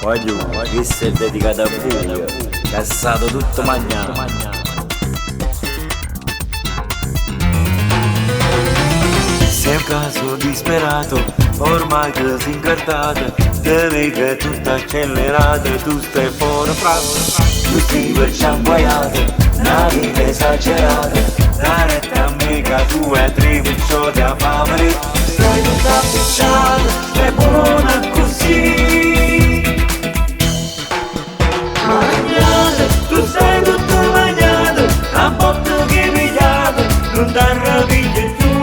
Voglio, questo è dedicato a voi, cassato tutto magnato. Sei un caso disperato, ormai che sei incartato, te vedi tutto accelerato, tu stai fuori frase, tu stai per ciambuaiato, una vita esagerata, la retta amica tu è tribuccio di affamare, stai tutta appicciata, è buona così. Magnate, tu stai tutto magnato, a botte che pigliato, non t'arrabigli più.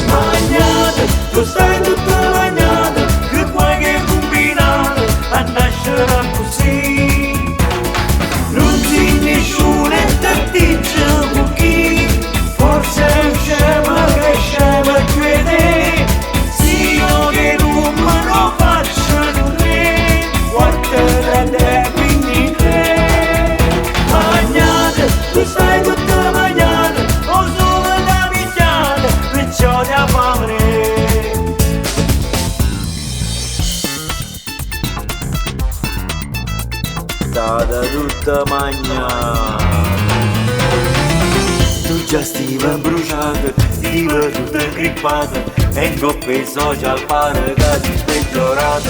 Magnate, tu stai tutto bagnato, che vuoi che combinato a nascere così. Non si nessuno e te dice chi, forse è scema che scema crede. Sì, io che non me lo faccio te, guarda te quindi te. Magnate, tu stai tutto bagnato, o solo da picchiata, perciò ti affamare. Stata tutta magnata, tu già stiva bruciata, stiva tutta grippata, e in coppia social pare che ti peggiorata.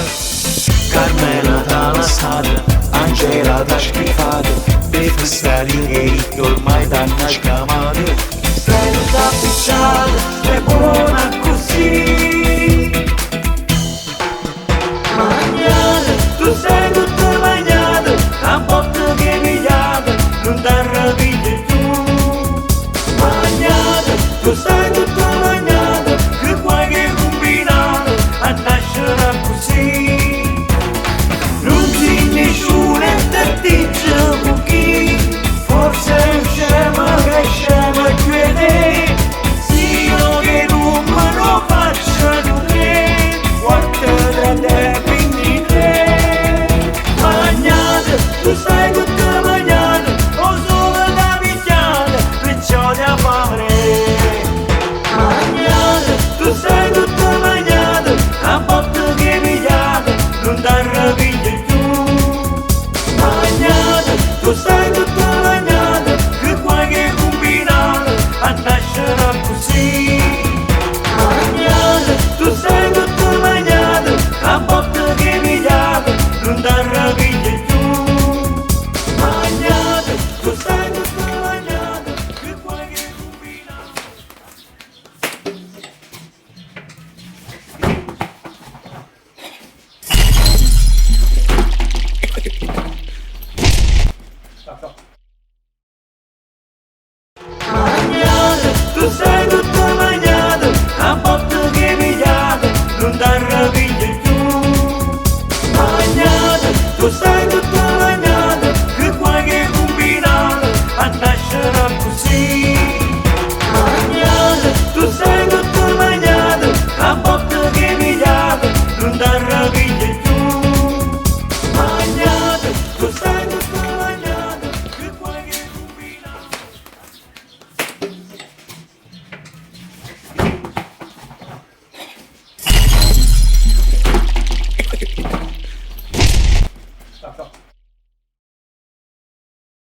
Carmela t'ha lasciata, Angela t'ha schifata, per stare che ormai t'hanno scamato. Stai tutta appicciata, e poi